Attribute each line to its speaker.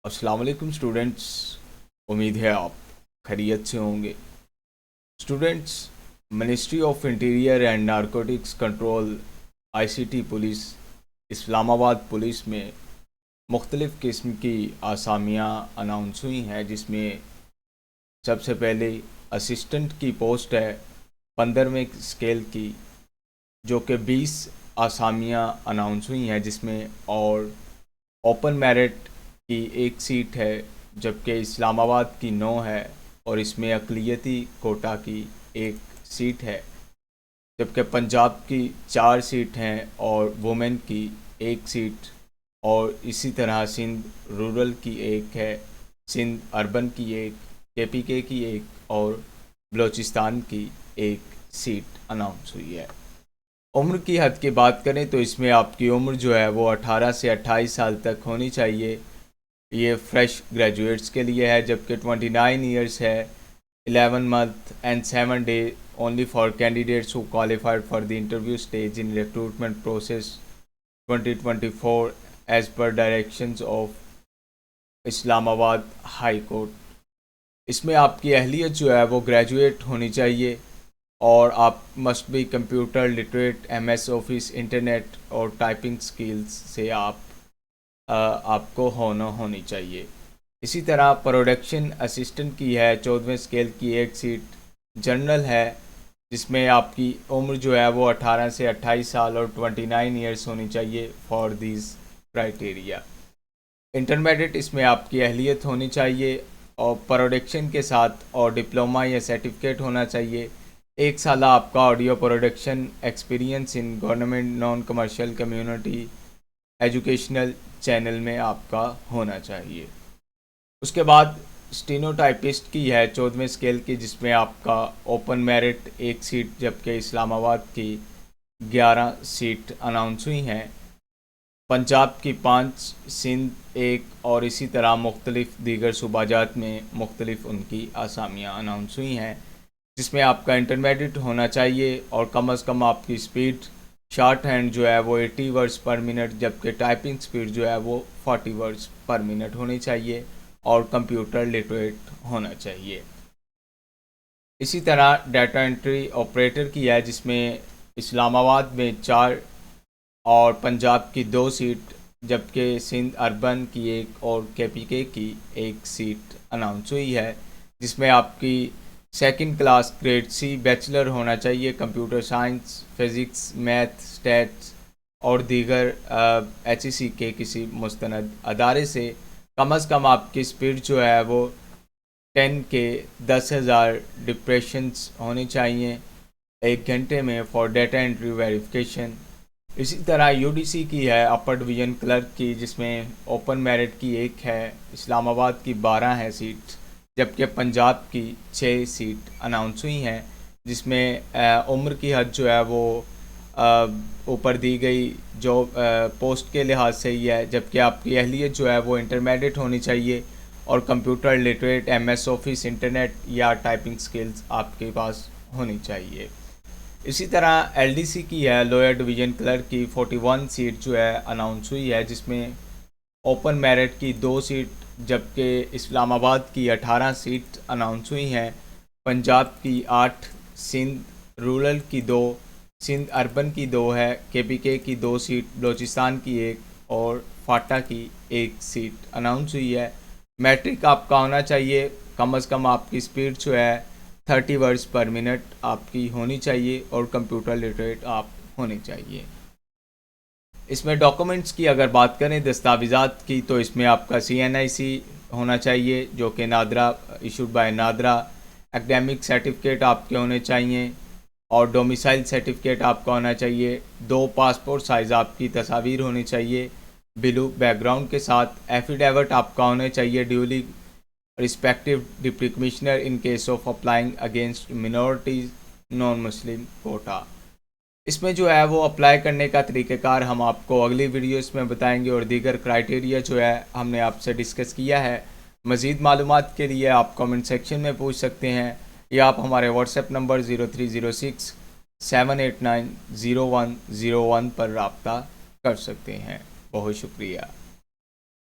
Speaker 1: अस्सलाम वालेकुम स्टूडेंट्स। उम्मीद है आप खैरियत से होंगे। Students, ministry of interior and narcotics control ICT police Islamabad police में मुख्तलिफ़ किस्म की आसामियाँ अनाउंस हुई हैं, जिसमें सबसे पहले असिस्टेंट की पोस्ट है 15वें स्केल की, जो कि 20 आसामियाँ अनाउंस हुई हैं जिसमें, और ओपन मेरिट की एक सीट है, जबकि इस्लामाबाद की 9 है और इसमें अक़लियती कोटा की एक सीट है, जबकि पंजाब की 4 सीट हैं और वुमेन की एक सीट, और इसी तरह सिंध रूरल की एक है, सिंध अर्बन की एक, केपीके की एक और बलूचिस्तान की एक सीट अनाउंस हुई है। उम्र की हद की बात करें तो इसमें आपकी उम्र जो है वो 18 से 28 साल तक होनी चाहिए। ये फ्रेश ग्रेजुएट्स के लिए है, जबकि 29 ईयर्स है, 11 month and 7 day only for candidates who qualified for the interview stage in recruitment process 2024 as per directions of Islamabad High Court. इसमें आपकी अहलियत जो है वो ग्रेजुएट होनी चाहिए और आप must be computer literate, MS office, internet और टाइपिंग स्किल्स से आपको होनी चाहिए। इसी तरह प्रोडक्शन असिस्टेंट की है 14वें स्केल की एक सीट, जनरल है, जिसमें आपकी उम्र जो है वो 18 से 28 साल और 29 ईयर्स होनी चाहिए फॉर दिस क्राइटेरिया। इंटरमीडिएट इसमें आपकी अहलियत होनी चाहिए और प्रोडक्शन के साथ और डिप्लोमा या सर्टिफिकेट होना चाहिए। 1 साल आपका audio production experience in government non commercial community educational channel में आपका होना चाहिए। उसके बाद स्टीनोटाइपिस्ट की है 14वें स्केल की, जिसमें आपका ओपन मेरिट एक सीट, जबकि इस्लामाबाद की 11 सीट अनाउंस हुई हैं। पंजाब की 5, सिंध एक, और इसी तरह मुख्तलिफ दीगर सूबाजात में मुख्तलिफ उनकी आसामियाँ अनाउंस हुई हैं, जिसमें आपका इंटरमीडिएट होना चाहिए और कम अज़ कम आपकी स्पीड शॉर्ट हैंड जो है वो 80 वर्ड्स पर मिनट, जबकि टाइपिंग स्पीड जो है वो 40 वर्ड्स पर मिनट होनी चाहिए और कंप्यूटर लिटरेट होना चाहिए। इसी तरह डाटा एंट्री ऑपरेटर की है, जिसमें इस्लामाबाद में 4 और पंजाब की 2 सीट, जबकि सिंध अर्बन की एक और केपीके की एक सीट अनाउंस हुई है, जिसमें आपकी second class grade C bachelor होना चाहिए computer science, physics, math, stats और दीगर HEC के किसी मुस्तनद अदारे से कम अज़ कम आपकी स्पीड जो है वो 10 के 10,000 डिप्रेशंस होनी चाहिए 1 घंटे में फॉर डेटा एंट्री वेरिफिकेशन। इसी तरह यूडीसी की है अपर डिवीज़न क्लर्क की, जिसमें ओपन मेरिट की एक है, इस्लामाबाद की 12 है सीट, जबकि पंजाब की 6 सीट अनाउंस हुई हैं, जिसमें उम्र की हद जो है वो ऊपर दी गई जो पोस्ट के लिहाज से ही है, जबकि आपकी अहलियत जो है वो इंटरमीडिएट होनी चाहिए और computer literate, MS office, internet या टाइपिंग स्किल्स आपके पास होनी चाहिए। इसी तरह एलडीसी की है लोअर डिवीज़न क्लर्क की 41 सीट जो है अनाउंस हुई है, जिसमें ओपन मेरिट की 2 सीट, जबकि इस्लामाबाद की 18 सीट अनाउंस हुई हैं। पंजाब की 8, सिंध रूरल की 2, सिंध अर्बन की 2 है, केपीके की 2 सीट, बलूचिस्तान की 1 और फाटा की 1 सीट अनाउंस हुई है। मैट्रिक आपका होना चाहिए, कम अज़ कम आपकी स्पीड जो है 30 वर्ड्स पर मिनट आपकी होनी चाहिए और कंप्यूटर लिटरेट आप होने चाहिए। इसमें डॉक्यूमेंट्स की अगर बात करें दस्तावेज़ात की, तो इसमें आपका CNIC होना चाहिए जो कि NADRA issued by NADRA, academic certificate आपके होने चाहिए और डोमिसाइल सर्टिफिकेट आपका होना चाहिए। 2 पासपोर्ट साइज़ आपकी तस्वीर होनी चाहिए ब्लू बैकग्राउंड के साथ। एफिडेविट आपका होना चाहिए duly respective deputy commissioner in case of applying against minorities non Muslim quota. इसमें जो है वो अप्लाई करने का तरीक़ाकार हम आपको अगली वीडियोस में बताएंगे और दीगर क्राइटेरिया जो है हमने आपसे डिस्कस किया है। मज़ीद मालूमात के लिए आप कमेंट सेक्शन में पूछ सकते हैं या आप हमारे व्हाट्सएप नंबर 0306 789 0101 पर रब्ता कर सकते हैं। बहुत शुक्रिया।